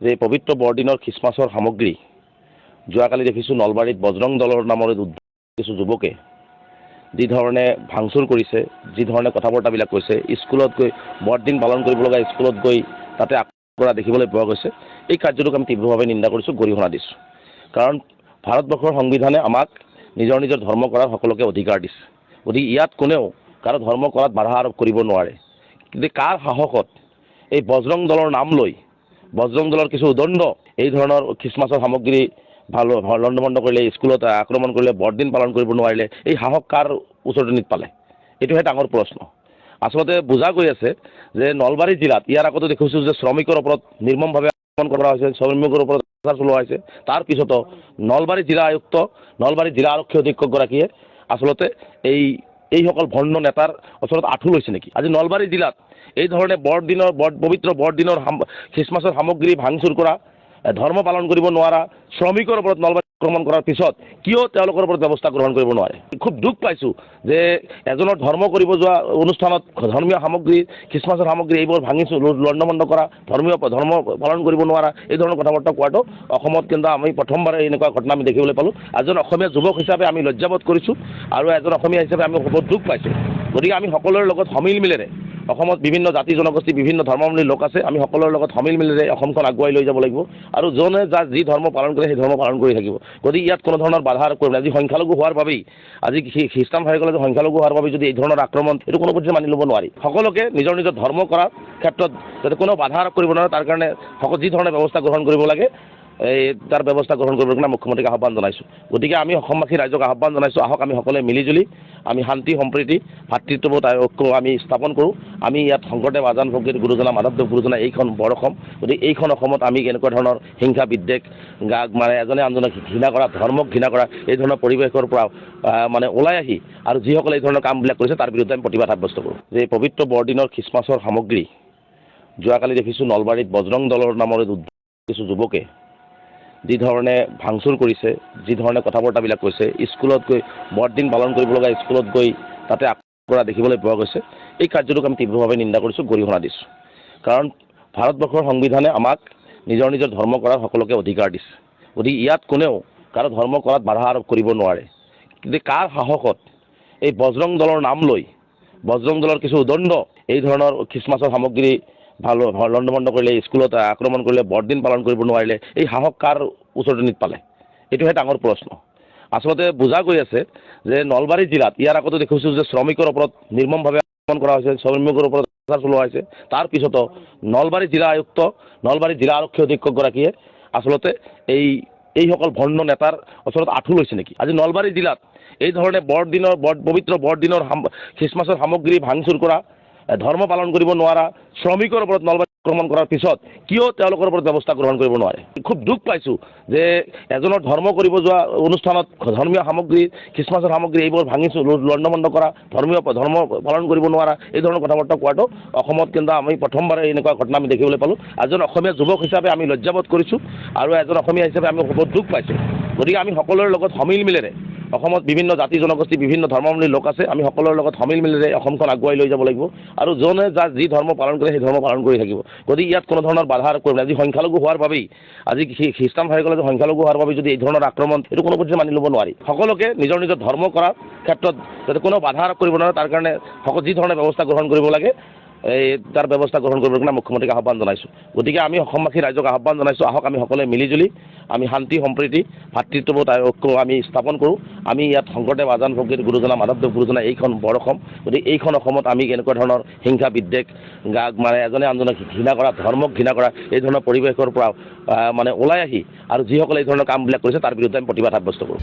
যে পবিত্ৰ বৰদিনৰ খ্ৰীষ্টমাছৰ সামগ্ৰী যোৱাকালি দেখিছোঁ নলবাৰীত বজৰং দলৰ নামৰে কিছু যুৱকে যি ধৰণে ভাঙচুৰ কৰিছে, যি ধৰণে কথা বতৰাবিলাক কৈছে, স্কুলত গৈ বৰদিন পালন কৰিব লগা স্কুলত গৈ তাতে আক্ৰমণ কৰা দেখিবলৈ পোৱা গৈছে। এই কাৰ্যটোক আমি তীব্ৰভাৱে নিন্দা কৰিছোঁ, গৰিহণা দিছোঁ। কাৰণ ভাৰতবৰ্ষৰ সংবিধানে আমাক নিজৰ নিজৰ ধৰ্ম কৰাৰ সকলোকে অধিকাৰ দিছে। গতিকে ইয়াত কোনেও কাৰো ধৰ্ম কৰাত বাধা আৰোপ কৰিব নোৱাৰে। কিন্তু কাৰ সাহসত এই বজৰং দলৰ নাম লৈ বজৰং দলৰ কিছু উদণ্ড এই ধৰণৰ খ্ৰীষ্টমাছৰ সামগ্ৰী লণ্ডভণ্ড কৰিলে, স্কুলত আক্ৰমণ কৰিলে, বৰদিন পালন কৰিব নোৱাৰিলে, এই সাহস কাৰ উচতনিত পালে? এইটোহে ডাঙৰ প্ৰশ্ন। আচলতে বুজা গৈ আছে যে নলবাৰী জিলাত ইয়াৰ আগতে দেখিছোঁ যে শ্ৰমিকৰ ওপৰত নিৰ্মমভাৱে আক্ৰমণ কৰা হৈছে, শ্ৰমিকৰ ওপৰত অত্যাচাৰ চলোৱা হৈছে। তাৰপিছতো নলবাৰী জিলা আয়ুক্ত, নলবাৰী জিলা আৰক্ষী অধীক্ষকগৰাকীয়ে আচলতে এইসকল ভণ্ড নেতাৰ ওচৰত আঁঠু লৈছে নেকি? আজি নলবাৰী জিলাত এই ধৰণে পবিত্ৰ বৰদিনৰ খ্ৰীষ্টমাছৰ সামগ্ৰী ভাঙচুৰ কৰা, ধৰ্ম পালন কৰিব নোৱাৰা শ্ৰমিকৰ ওপৰত নলবাৰী আক্ৰমণ কৰাৰ পিছত কিয় তেওঁলোকৰ ওপৰত ব্যৱস্থা গ্ৰহণ কৰিব নোৱাৰে? খুব দুখ পাইছোঁ যে এজনৰ ধৰ্ম কৰিব যোৱা অনুষ্ঠানত ধৰ্মীয় সামগ্ৰী, খ্ৰীষ্টমাছৰ সামগ্ৰী এইবোৰ ভাঙিছোঁ, লণ্ডভণ্ড কৰা, ধৰ্ম পালন কৰিব নোৱাৰা এই ধৰণৰ কথা বতৰা কোৱাটো অসমত কিন্তু আমি প্ৰথমবাৰে এনেকুৱা ঘটনা আমি দেখিবলৈ পালোঁ। এজন অসমীয়া যুৱক হিচাপে আমি লজ্জাবোধ কৰিছোঁ আৰু এজন অসমীয়া হিচাপে আমি বহুত দুখ পাইছোঁ। গতিকে আমি সকলোৰে লগত সমিল মিলেৰে, অসমত বিভিন্ন জাতি জনগোষ্ঠী, বিভিন্ন ধৰ্মাৱলম্বী লোক আছে, আমি সকলোৰে লগত সমিল মিলেৰে অসমখন আগুৱাই লৈ যাব লাগিব আৰু যোনে যাৰ যি ধৰ্ম পালন কৰে সেই ধৰ্ম পালন কৰি থাকিব। গতিকে ইয়াত কোনো ধৰণৰ বাধা আৰোপ কৰিব নাই। আজি সংখ্যালঘু হোৱাৰ বাবেই, আজি খ্ৰীষ্টান ভাইসকলে সংখ্যালঘু হোৱাৰ বাবে যদি এই ধৰণৰ আক্ৰমণ, এইটো কোনো পধ্যে মানি ল'ব নোৱাৰি। সকলোকে নিজৰ নিজৰ ধৰ্ম কৰাৰ ক্ষেত্ৰত যাতে কোনো বাধা আৰোপ কৰিব নোৱাৰে, তাৰ কাৰণে যি ধৰণৰ ব্যৱস্থা গ্ৰহণ কৰিব লাগে তাৰ ব্যৱস্থা গ্ৰহণ কৰিবৰ কাৰণে মুখ্যমন্ত্ৰীক আহ্বান জনাইছোঁ। গতিকে আমি অসমবাসী ৰাইজক আহ্বান জনাইছোঁ, আহক আমি সকলোৱে মিলিজুলি আমি শান্তি সম্প্ৰীতি ভাতৃত্ববোধ ঐক্য আমি স্থাপন কৰোঁ। আমি ইয়াত শংকৰদেৱ আজান ফকীৰ গুৰুজনা, মাধৱদেৱ গুৰুজনা এইখন বৰ অসম। গতিকে এইখন অসমত আমি এনেকুৱা ধৰণৰ হিংসা বিদ্বেষ এজনে আনজনক ঘৃণা কৰা, ধৰ্মক ঘৃণা কৰা এই ধৰণৰ পৰিৱেশৰ পৰা ওলাই আহি আৰু যিসকলে এই ধৰণৰ কামবিলাক কৰিছে তাৰ বিৰুদ্ধে আমি প্ৰতিবাদ সাব্যস্ত কৰোঁ। যে পবিত্ৰ বৰদিনৰ খ্ৰীষ্টমাছৰ সামগ্ৰী যোৱাকালি দেখিছোঁ নলবাৰীত বজৰং দলৰ নামৰে কিছু যুৱকে যি ধৰণে ভাঙচুৰ কৰিছে, যি ধৰণে কথা বতৰাবিলাক কৈছে, স্কুলত গৈ বৰদিন পালন কৰিব লগা স্কুলত গৈ তাতে আক্ৰমণ কৰা দেখিবলৈ পোৱা গৈছে। এই কাৰ্যটোক আমি তীব্ৰভাৱে নিন্দা কৰিছোঁ, গৰিহণা দিছোঁ। কাৰণ ভাৰতবৰ্ষৰ সংবিধানে আমাক নিজৰ নিজৰ ধৰ্ম কৰাৰ সকলোকে অধিকাৰ দিছে। গতিকে ইয়াত কোনেও কাৰো ধৰ্ম কৰাত বাধা আৰোপ কৰিব নোৱাৰে। কিন্তু কাৰ সাহসত এই বজৰং দলৰ নাম লৈ বজৰং দলৰ কিছু উদণ্ড এই ধৰণৰ খ্ৰীষ্টমাছৰ সামগ্ৰী লণ্ডভণ্ড কৰিলে, স্কুলত আক্ৰমণ কৰিলে, বৰদিন পালন কৰিব নোৱাৰিলে, এই সাহস কাৰ উচতনিত পালে? এইটোহে ডাঙৰ প্ৰশ্ন। আচলতে বুজা গৈ আছে যে নলবাৰী জিলাত ইয়াৰ আগতে দেখিছোঁ যে শ্ৰমিকৰ ওপৰত নিৰ্মমভাৱে আক্ৰমণ কৰা হৈছে, শ্ৰমিকৰ ওপৰত অত্যাচাৰ চলোৱা হৈছে। তাৰপিছতো নলবাৰী জিলা আয়ুক্ত, নলবাৰী জিলা আৰক্ষী অধীক্ষকগৰাকীয়ে আচলতে এইসকল ভণ্ড নেতাৰ ওচৰত আঁঠু লৈছে নেকি? আজি নলবাৰী জিলাত এই ধৰণে পবিত্ৰ বৰদিনৰ খ্ৰীষ্টমাছৰ সামগ্ৰী ভাঙচুৰ কৰা, ধৰ্ম পালন কৰিব নোৱাৰা শ্ৰমিকৰ ওপৰত নলবাৰী আক্ৰমণ কৰাৰ পিছত কিয় তেওঁলোকৰ ওপৰত ব্যৱস্থা গ্ৰহণ কৰিব নোৱাৰে? খুব দুখ পাইছোঁ যে এজনৰ ধৰ্ম কৰিব যোৱা অনুষ্ঠানত ধৰ্মীয় সামগ্ৰী, খ্ৰীষ্টমাছৰ সামগ্ৰী এইবোৰ ভাঙিছোঁ, লণ্ডভণ্ড কৰা, ধৰ্ম পালন কৰিব নোৱাৰা এই ধৰণৰ কথা বতৰা কোৱাটো অসমত কিন্তু আমি প্ৰথমবাৰে এনেকুৱা ঘটনা আমি দেখিবলৈ পালোঁ। এজন অসমীয়া যুৱক হিচাপে আমি লজ্জাবোধ কৰিছোঁ আৰু এজন অসমীয়া হিচাপে আমি বহুত দুখ পাইছোঁ। গতিকে আমি সকলোৰে লগত সমিল মিলেৰে, অসমত বিভিন্ন জাতি জনগোষ্ঠী, বিভিন্ন ধৰ্মাৱলম্বী লোক আছে, আমি সকলোৰে লগত সমিল মিলেৰে অসমখন আগুৱাই লৈ যাব লাগিব আৰু যোনে যাৰ যি ধৰ্ম পালন কৰে সেই ধৰ্ম পালন কৰি থাকিব। গতিকে ইয়াত কোনো ধৰণৰ বাধা আৰোপ কৰিব নাই। আজি সংখ্যালঘু হোৱাৰ বাবেই, আজি খ্ৰীষ্টান ভাইসকলে সংখ্যালঘু হোৱাৰ বাবে যদি এই ধৰণৰ আক্ৰমণ, এইটো কোনো পধ্যে মানি ল'ব নোৱাৰি। সকলোকে নিজৰ নিজৰ ধৰ্ম কৰাৰ ক্ষেত্ৰত যাতে কোনো বাধা আৰোপ কৰিব নোৱাৰে, তাৰ কাৰণে যি ধৰণৰ ব্যৱস্থা গ্ৰহণ কৰিব লাগে তাৰ ব্যৱস্থা গ্ৰহণ কৰিবৰ কাৰণে মুখ্যমন্ত্ৰীক আহ্বান জনাইছোঁ। গতিকে আমি অসমবাসী ৰাইজক আহ্বান জনাইছোঁ, আহক আমি সকলোৱে মিলিজুলি আমি শান্তি সম্প্ৰীতি ভাতৃত্ববোধ ঐক্য আমি স্থাপন কৰোঁ। আমি ইয়াত শংকৰদেৱ আজান ফকীৰ গুৰুজনা, মাধৱদেৱ গুৰুজনা এইখন বৰ অসম। গতিকে এইখন অসমত আমি এনেকুৱা ধৰণৰ হিংসা বিদ্বেষ এজনে আনজনক ঘৃণা কৰা, ধৰ্মক ঘৃণা কৰা এই ধৰণৰ পৰিৱেশৰ পৰা ওলাই আহি আৰু যিসকলে এই ধৰণৰ কামবিলাক কৰিছে তাৰ বিৰুদ্ধে আমি প্ৰতিবাদ সাব্যস্ত কৰোঁ।